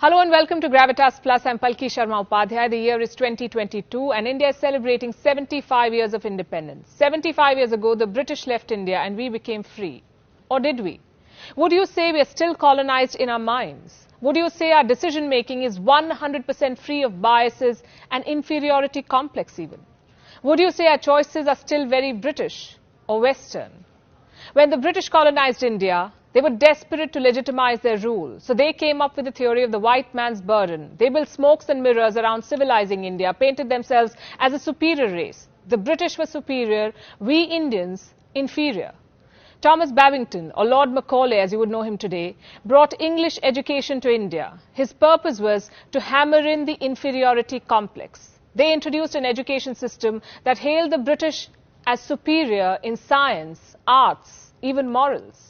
Hello and welcome to Gravitas Plus. I'm Palki Sharma Upadhyay. The year is 2022 and India is celebrating 75 years of independence. 75 years ago, the British left India and we became free. Or did we? Would you say we are still colonized in our minds? Would you say our decision making is 100% free of biases and inferiority complex even? Would you say our choices are still very British or Western? When the British colonized India, they were desperate to legitimize their rule. So they came up with the theory of the white man's burden. They built smokes and mirrors around civilizing India, painted themselves as a superior race. The British were superior, we Indians inferior. Thomas Babington, or Lord Macaulay as you would know him today, brought English education to India. His purpose was to hammer in the inferiority complex. They introduced an education system that hailed the British as superior in science, arts, even morals.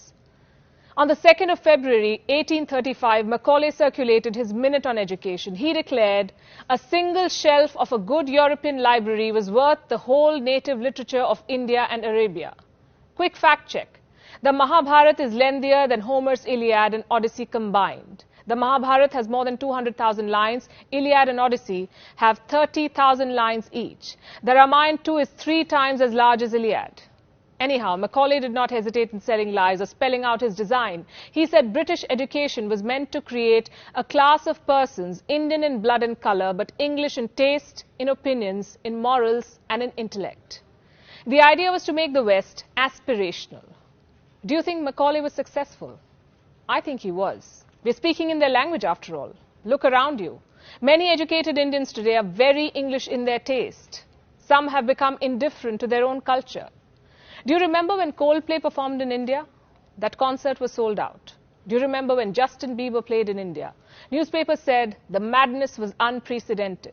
On the 2nd of February 1835, Macaulay circulated his minute on education. He declared, a single shelf of a good European library was worth the whole native literature of India and Arabia. Quick fact check. The Mahabharata is lengthier than Homer's Iliad and Odyssey combined. The Mahabharata has more than 200,000 lines. Iliad and Odyssey have 30,000 lines each. The Ramayana too is 3 times as large as Iliad. Anyhow, Macaulay did not hesitate in selling lies or spelling out his design. He said British education was meant to create a class of persons, Indian in blood and colour, but English in taste, in opinions, in morals and in intellect. The idea was to make the West aspirational. Do you think Macaulay was successful? I think he was. We're speaking in their language after all. Look around you. Many educated Indians today are very English in their taste. Some have become indifferent to their own culture. Do you remember when Coldplay performed in India? That concert was sold out. Do you remember when Justin Bieber played in India? Newspapers said the madness was unprecedented.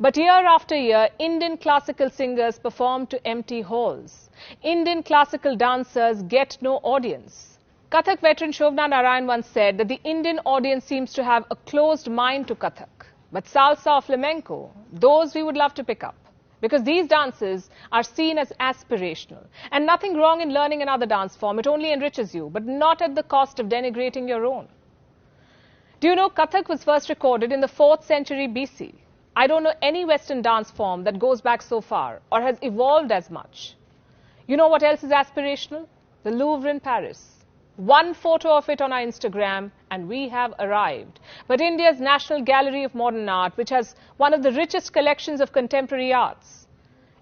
But year after year, Indian classical singers performed to empty halls. Indian classical dancers get no audience. Kathak veteran Shobna Narayan once said that the Indian audience seems to have a closed mind to Kathak. But salsa or flamenco, those we would love to pick up. Because these dances are seen as aspirational. And nothing wrong in learning another dance form. It only enriches you, but not at the cost of denigrating your own. Do you know Kathak was first recorded in the 4th century BC? I don't know any Western dance form that goes back so far or has evolved as much. You know what else is aspirational? The Louvre in Paris. One photo of it on our Instagram and we have arrived. But India's National Gallery of Modern Art, which has one of the richest collections of contemporary arts,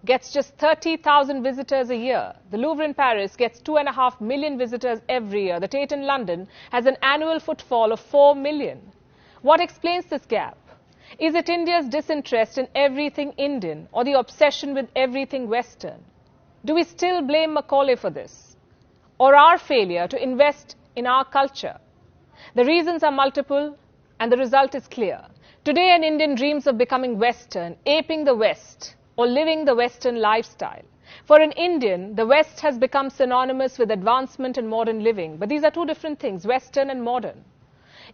gets just 30,000 visitors a year. The Louvre in Paris gets 2.5 million visitors every year. The Tate in London has an annual footfall of 4 million. What explains this gap? Is it India's disinterest in everything Indian or the obsession with everything Western? Do we still blame Macaulay for this? Or our failure to invest in our culture? The reasons are multiple and the result is clear. Today an Indian dreams of becoming Western, aping the West or living the Western lifestyle. For an Indian, the West has become synonymous with advancement and modern living. But these are two different things, Western and modern.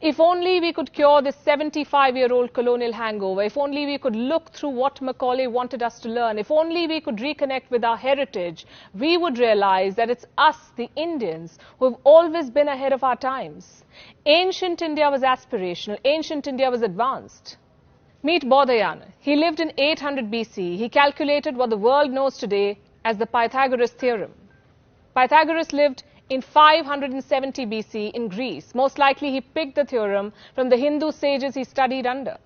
If only we could cure this 75-year-old colonial hangover, if only we could look through what Macaulay wanted us to learn, if only we could reconnect with our heritage, we would realize that it's us, the Indians, who have always been ahead of our times. Ancient India was aspirational, ancient India was advanced. Meet Bodhayana. He lived in 800 BC. He calculated what the world knows today as the Pythagoras theorem. Pythagoras lived in 570 BC in Greece. Most likely he picked the theorem from the Hindu sages he studied under.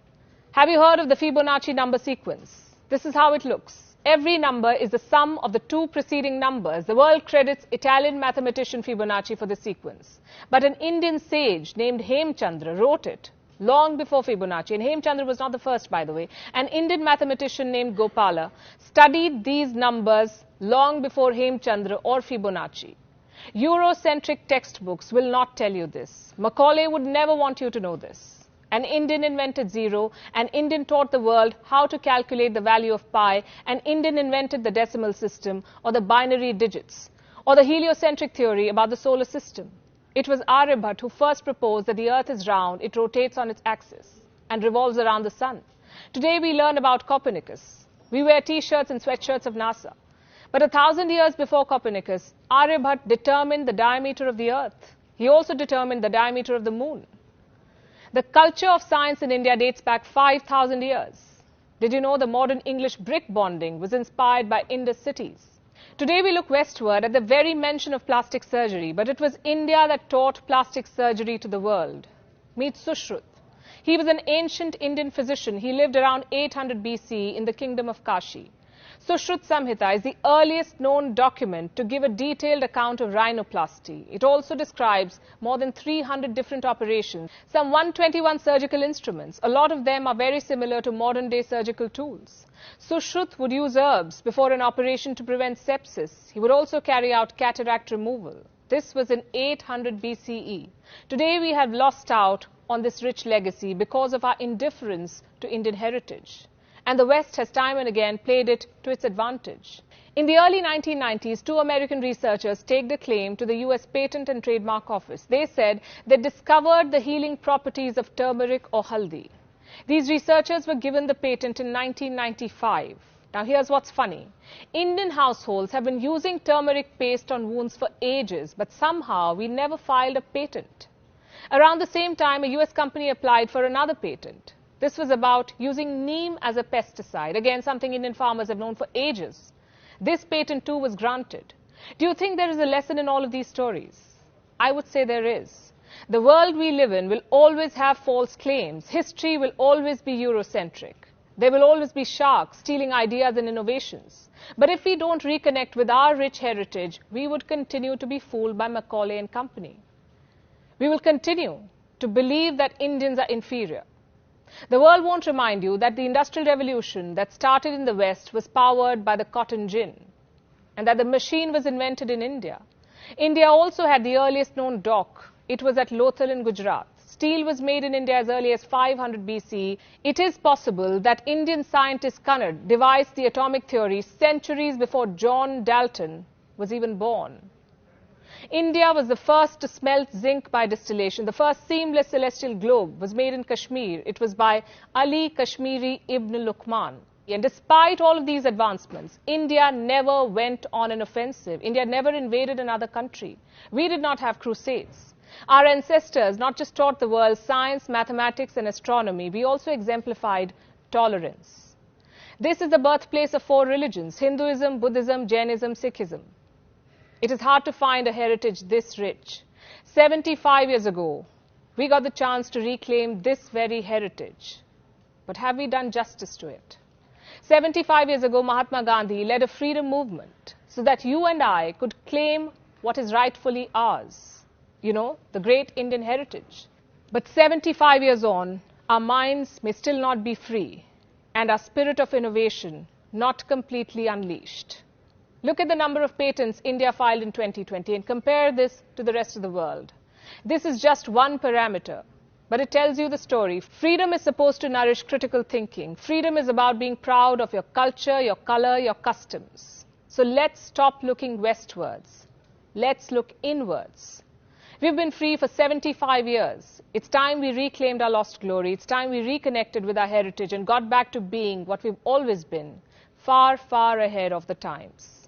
Have you heard of the Fibonacci number sequence? This is how it looks. Every number is the sum of the 2 preceding numbers. The world credits Italian mathematician Fibonacci for the sequence. But an Indian sage named Hemchandra wrote it long before Fibonacci. And Hemchandra was not the first, by the way. An Indian mathematician named Gopala studied these numbers long before Hemchandra or Fibonacci. Eurocentric textbooks will not tell you this. Macaulay would never want you to know this. An Indian invented zero, an Indian taught the world how to calculate the value of pi, an Indian invented the decimal system or the binary digits, or the heliocentric theory about the solar system. It was Aryabhat who first proposed that the earth is round, it rotates on its axis and revolves around the sun. Today we learn about Copernicus. We wear t-shirts and sweatshirts of NASA. But 1,000 years before Copernicus, Aryabhat determined the diameter of the earth. He also determined the diameter of the moon. The culture of science in India dates back 5,000 years. Did you know the modern English brick bonding was inspired by Indus cities? Today we look westward at the very mention of plastic surgery, but it was India that taught plastic surgery to the world. Meet Sushruth. He was an ancient Indian physician. He lived around 800 BC in the kingdom of Kashi. Sushruth Samhita is the earliest known document to give a detailed account of rhinoplasty. It also describes more than 300 different operations, some 121 surgical instruments. A lot of them are very similar to modern-day surgical tools. Sushruth would use herbs before an operation to prevent sepsis. He would also carry out cataract removal. This was in 800 BCE. Today we have lost out on this rich legacy because of our indifference to Indian heritage. And the West has time and again played it to its advantage. In the early 1990s, two American researchers staked a claim to the US Patent and Trademark Office. They said they discovered the healing properties of turmeric or haldi. These researchers were given the patent in 1995. Now here's what's funny. Indian households have been using turmeric paste on wounds for ages, but somehow we never filed a patent. Around the same time, a US company applied for another patent. This was about using neem as a pesticide, again something Indian farmers have known for ages. This patent too was granted. Do you think there is a lesson in all of these stories? I would say there is. The world we live in will always have false claims. History will always be Eurocentric. There will always be sharks stealing ideas and innovations. But if we don't reconnect with our rich heritage, we would continue to be fooled by Macaulay and company. We will continue to believe that Indians are inferior. The world won't remind you that the Industrial Revolution that started in the West was powered by the cotton gin, and that the machine was invented in India. India also had the earliest known dock. It was at Lothal in Gujarat. Steel was made in India as early as 500 BC. It is possible that Indian scientist Kannad devised the atomic theory centuries before John Dalton was even born. India was the first to smelt zinc by distillation. The first seamless celestial globe was made in Kashmir. It was by Ali Kashmiri ibn Luqman. And despite all of these advancements, India never went on an offensive. India never invaded another country. We did not have crusades. Our ancestors not just taught the world science, mathematics and astronomy, we also exemplified tolerance. This is the birthplace of four religions: Hinduism, Buddhism, Jainism, Sikhism. It is hard to find a heritage this rich. 75 years ago, we got the chance to reclaim this very heritage. But have we done justice to it? 75 years ago, Mahatma Gandhi led a freedom movement so that you and I could claim what is rightfully ours. You know, the great Indian heritage. But 75 years on, our minds may still not be free and our spirit of innovation not completely unleashed. Look at the number of patents India filed in 2020 and compare this to the rest of the world. This is just one parameter, but it tells you the story. Freedom is supposed to nourish critical thinking. Freedom is about being proud of your culture, your color, your customs. So let's stop looking westwards. Let's look inwards. We've been free for 75 years. It's time we reclaimed our lost glory. It's time we reconnected with our heritage and got back to being what we've always been, far, far ahead of the times.